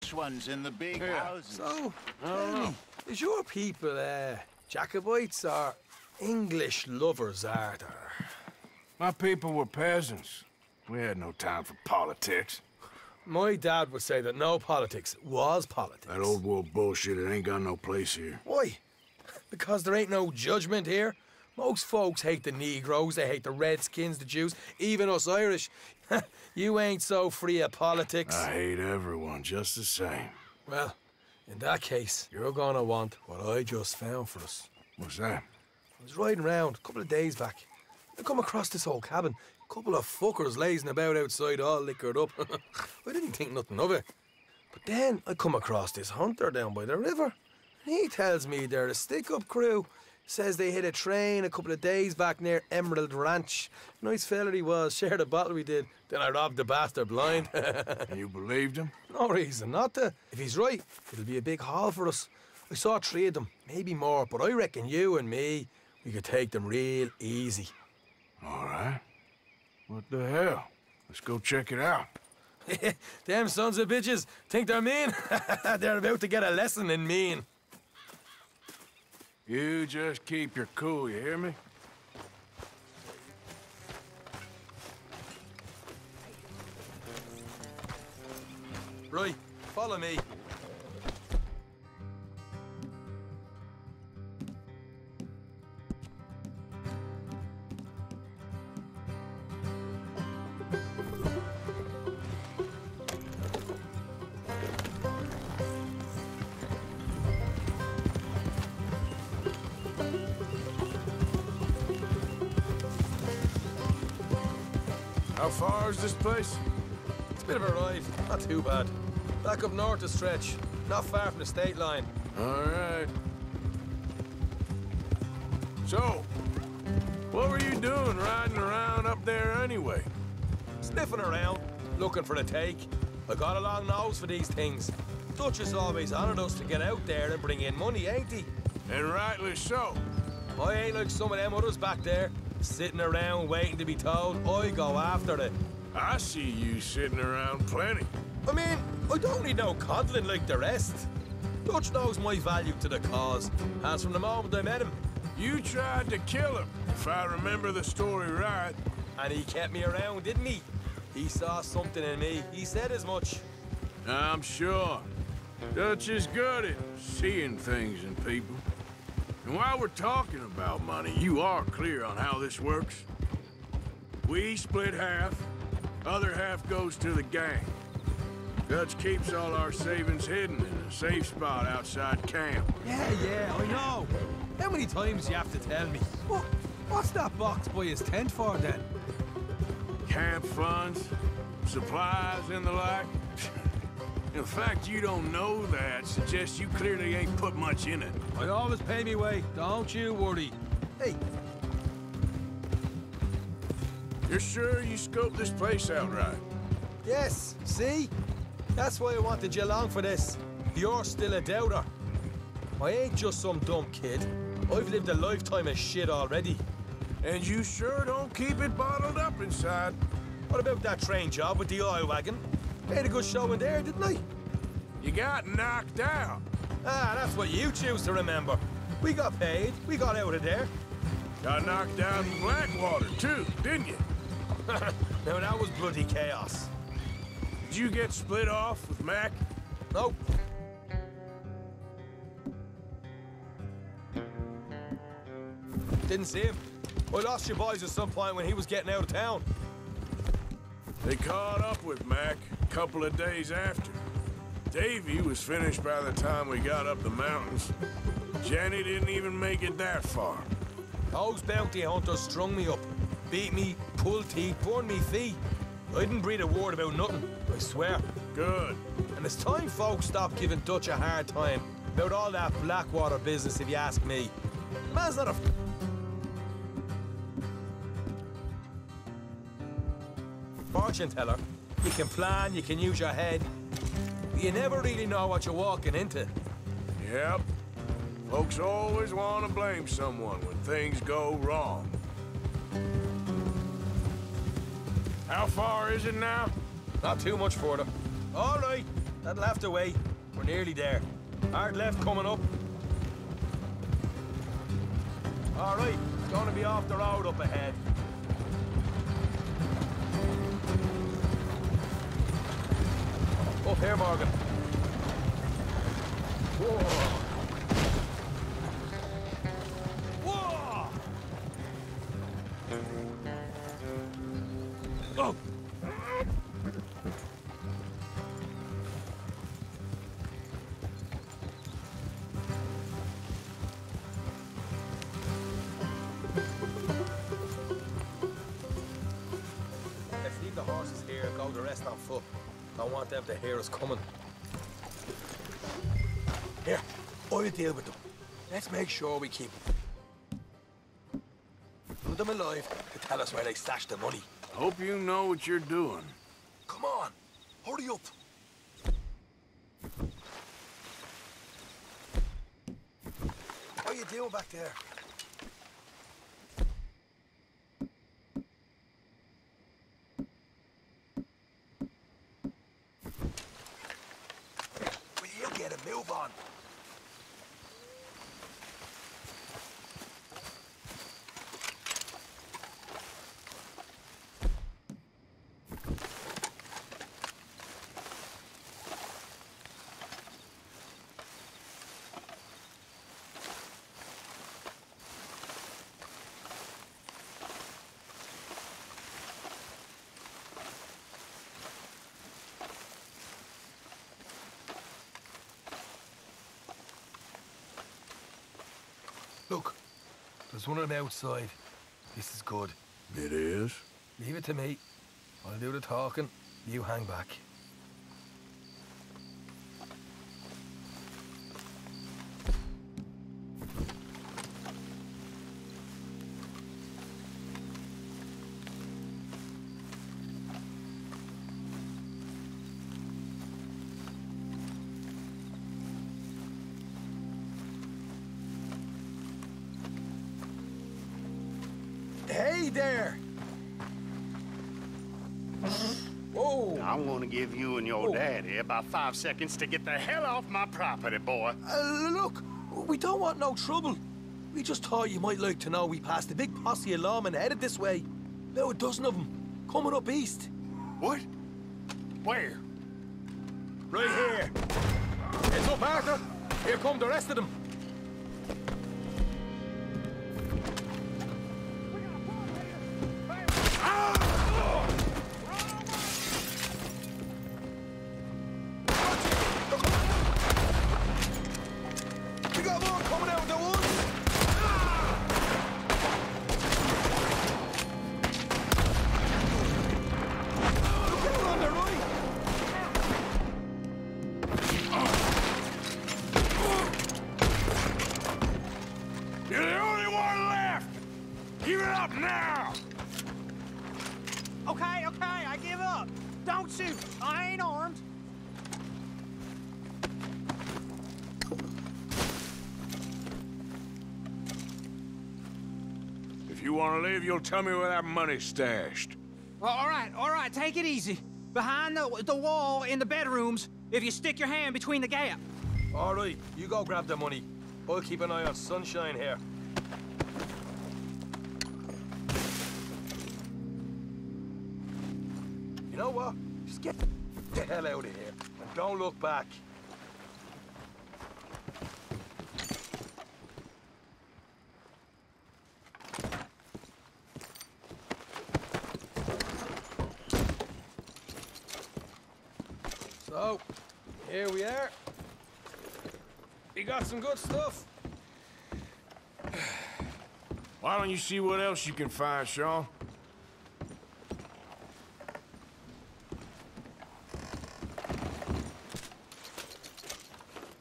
nice ones in the big houses. So, tell me, is your people Jacobites or English lovers, are there? My people were peasants. We had no time for politics. My dad would say that no politics was politics. That old world bullshit, it ain't got no place here. Why? Because there ain't no judgment here? Most folks hate the Negroes, they hate the Redskins, the Jews, even us Irish. You ain't so free of politics. I hate everyone just the same. Well, in that case, you're gonna want what I just found for us. What's that? I was riding around a couple of days back. I come across this old cabin. A couple of fuckers lazing about outside all liquored up. I didn't think nothing of it. But then I come across this hunter down by the river. He tells me they're a stick-up crew. Says they hit a train a couple of days back near Emerald Ranch. Nice fella he was, shared a bottle we did. Then I robbed the bastard blind. And you believed him? No reason not to. If he's right, it'll be a big haul for us. I saw 3 of them, maybe more, but I reckon you and me, we could take them real easy. All right. What the hell? Let's go check it out. Them sons of bitches think they're mean. They're about to get a lesson in mean. You just keep your cool, you hear me? Right, follow me. How far is this place? It's a bit of a ride, not too bad. Back up north a stretch, not far from the state line. All right. So, what were you doing riding around up there anyway? Sniffing around, looking for the take. I got a long nose for these things. Dutch has always honoured us to get out there and bring in money, ain't he? And rightly so. I ain't like some of them others back there, sitting around waiting to be told. I go after it. I see you sitting around plenty. I mean, I don't need no coddling like the rest. Dutch knows my value to the cause, as from the moment I met him. You tried to kill him, if I remember the story right. And he kept me around, didn't he? He saw something in me. He said as much. I'm sure. Dutch is good at seeing things in people. And while we're talking about money, you are clear on how this works. We split half, other half goes to the gang. Dutch keeps all our savings hidden in a safe spot outside camp. Yeah, I know. How many times do you have to tell me? What's that box by his tent for, then? Camp funds, supplies, and the like. The fact you don't know that suggests you clearly ain't put much in it. I always pay me way, don't you worry. Hey. You're sure you scoped this place out right? Yes, see? That's why I wanted you along for this. You're still a doubter. I ain't just some dumb kid. I've lived a lifetime of shit already. And you sure don't keep it bottled up inside. What about that train job with the oil wagon? Made a good show in there, didn't I? You got knocked out. Ah, that's what you choose to remember. We got paid. We got out of there. Got knocked out in Blackwater, too, didn't you? Now, that was bloody chaos. Did you get split off with Mac? Nope. Didn't see him. I lost your boys at some point when he was getting out of town. They caught up with Mac a couple of days after. Davy was finished by the time we got up the mountains. Jenny didn't even make it that far. Those bounty hunters strung me up, beat me, pulled teeth, burned me feet. I didn't breathe a word about nothing, I swear. Good. And it's time folks stop giving Dutch a hard time about all that Blackwater business, if you ask me. The man's not a fortune teller. You can plan, you can use your head. But you never really know what you're walking into. Yep. Folks always want to blame someone when things go wrong. How far is it now? Not too much further. All right, That'll have to wait. We're nearly there. Hard left coming up. All right, it's going to be off the road up ahead. Up here, Morgan. Whoa! Whoa! Oh! Let's leave the horses here and go the rest on foot. Don't want them to hear us coming. Here, I'll deal with them. Let's make sure we keep them. Put them alive to tell us where they stashed the money. Hope you know what you're doing. Come on, hurry up. What are you doing back there? Will you get a move on? Look, there's one on the outside. This is good. It is? Leave it to me. I'll do the talking. You hang back. Hey there! Whoa! I'm gonna give you and your daddy about 5 seconds to get the hell off my property, boy. Look, we don't want no trouble. We just thought you might like to know we passed a big posse of lawmen headed this way. About a dozen of them, coming up east. What? Where? Right here. It's up, Arthur. Here come the rest of them. We got more coming out of the woods. Look out on the right. You're the only one left! Give it up now! Okay, I give up. Don't shoot. I ain't armed. If you want to leave, you'll tell me where that money's stashed. Well, all right, take it easy. Behind the wall in the bedrooms, if you stick your hand between the gap. All right, you go grab the money. I'll keep an eye on Sunshine here. You know what? Just get the hell out of here and don't look back. So, here we are. You got some good stuff. Why don't you see what else you can find, Sean?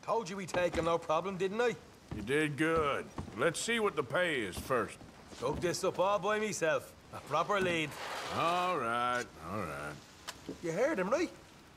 Told you we'd take him, no problem, didn't I? You did good. Let's see what the pay is first. Took this up all by myself. A proper lead. All right, all right. You heard him, right?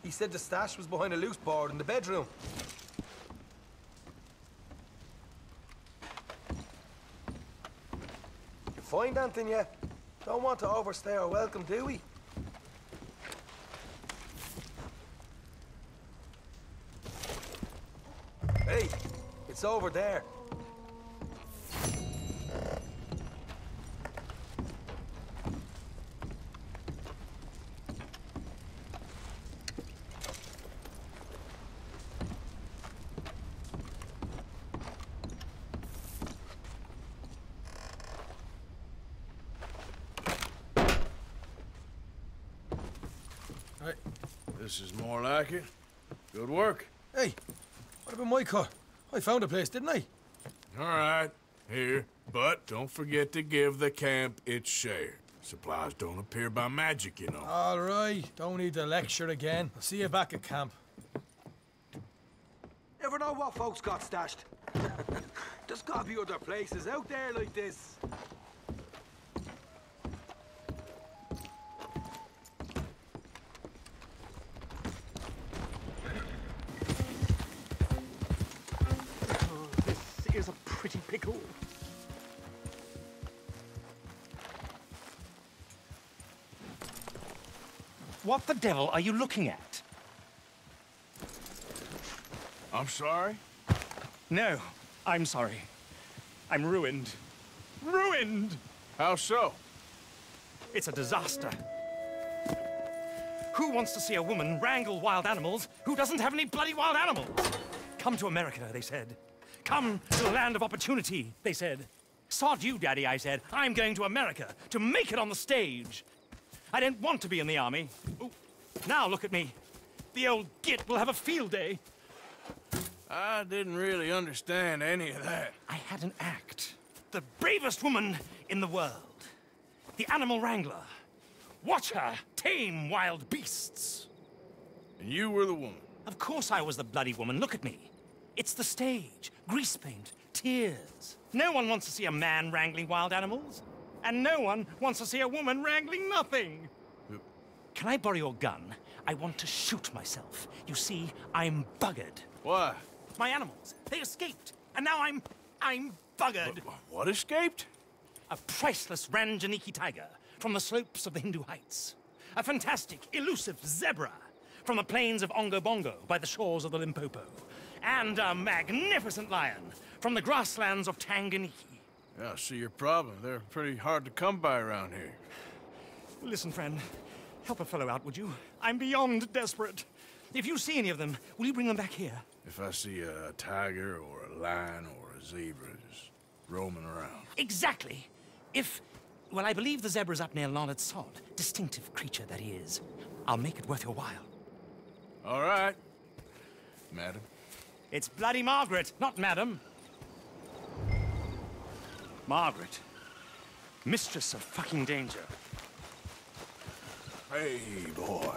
He said the stash was behind a loose board in the bedroom. You find anything yet? Don't want to overstay our welcome, do we? Hey, it's over there. Hey, this is more like it. Good work. Hey, what about my cut? I found a place, didn't I? All right, here. But don't forget to give the camp its share. Supplies don't appear by magic, you know. All right, don't need to lecture again. I'll see you back at camp. Never know what folks got stashed. There's gotta be other places out there like this. Oh, this is a pretty pickle. What the devil are you looking at? I'm sorry? No, I'm sorry. I'm ruined. Ruined! How so? It's a disaster. Who wants to see a woman wrangle wild animals who doesn't have any bloody wild animals? Come to America, they said. Come to the land of opportunity, they said. Sod you, Daddy, I said. I'm going to America to make it on the stage. I didn't want to be in the army. Ooh. Now look at me. The old git will have a field day. I didn't really understand any of that. I had an act. The bravest woman in the world. The animal wrangler. Watch her tame wild beasts. And you were the woman. Of course I was the bloody woman. Look at me. It's the stage. Grease paint. Tears. No one wants to see a man wrangling wild animals. And no one wants to see a woman wrangling nothing. Can I borrow your gun? I want to shoot myself. You see, I'm buggered. Why? My animals, they escaped. And now I'm buggered. What escaped? A priceless Ranjaniki tiger from the slopes of the Hindu Heights. A fantastic, elusive zebra from the plains of Ongo Bongo by the shores of the Limpopo. And a magnificent lion from the grasslands of Tanganyika. Yeah, I see your problem. They're pretty hard to come by around here. Listen, friend, help a fellow out, would you? I'm beyond desperate. If you see any of them, will you bring them back here? If I see a tiger or a lion or a zebra just roaming around. Exactly. Well, I believe the zebra's up near Leonard Sod. Distinctive creature that he is. I'll make it worth your while. All right, madam. It's bloody Margaret, not madam. Margaret. Mistress of fucking danger. Hey, boy.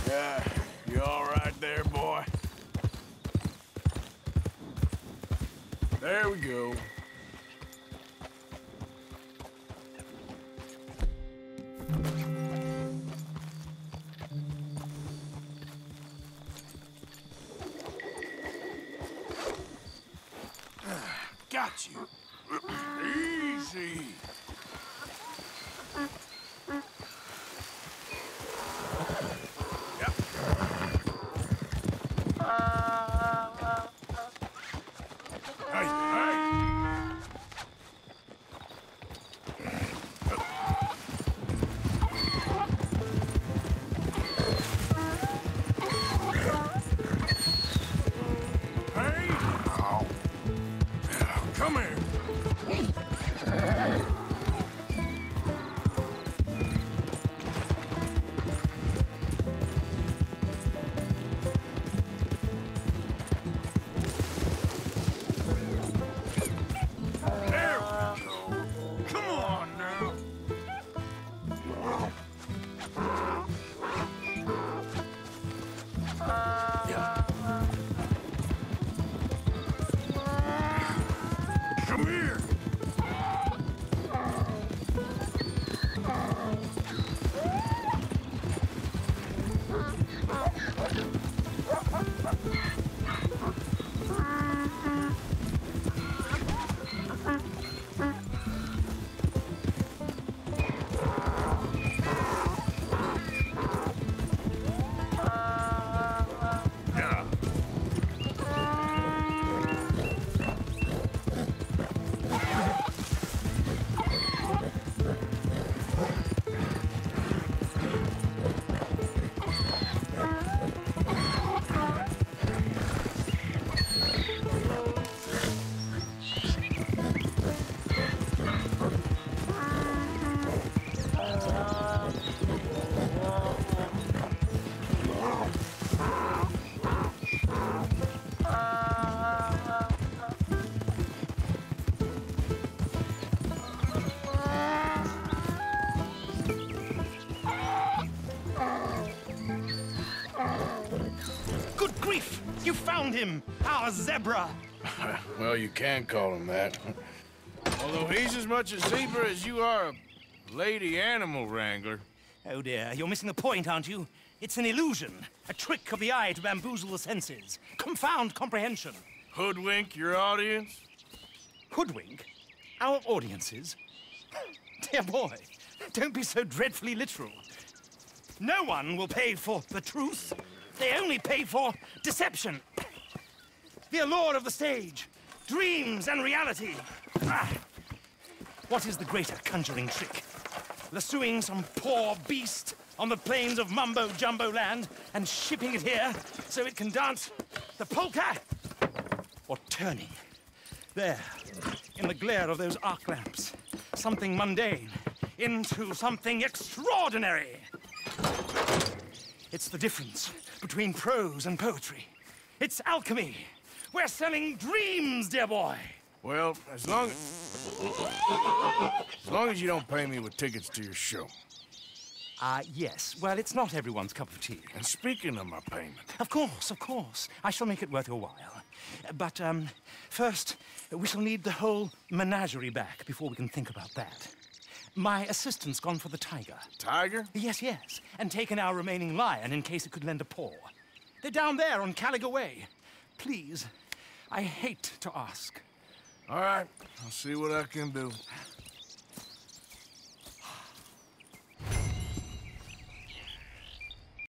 Yeah, you all right there, boy? There we go. Got you. Easy. Yep. Hey, hey. Hey. Come here. You found him, our zebra. Well, you can call him that. Although he's as much a zebra as you are a lady animal wrangler. Oh dear, you're missing the point, aren't you? It's an illusion, a trick of the eye to bamboozle the senses, confound comprehension. Hoodwink your audience? Hoodwink? Our audiences? Dear boy, don't be so dreadfully literal. No one will pay for the truth. They only pay for deception. The allure of the stage, dreams and reality. Ah. What is the greater conjuring trick? Lassoing some poor beast on the plains of mumbo-jumbo land and shipping it here so it can dance the polka? Or turning, there, in the glare of those arc lamps, something mundane into something extraordinary? It's the difference between prose and poetry. It's alchemy. We're selling dreams, dear boy. Well, as long as you don't pay me with tickets to your show. Yes. Well, it's not everyone's cup of tea. And speaking of my payment... Of course. I shall make it worth your while. But, first, we shall need the whole menagerie back before we can think about that. My assistant's gone for the tiger. Tiger? Yes. And taken our remaining lion in case it could lend a paw. They're down there on Caliga Way. Please, I hate to ask. All right, I'll see what I can do.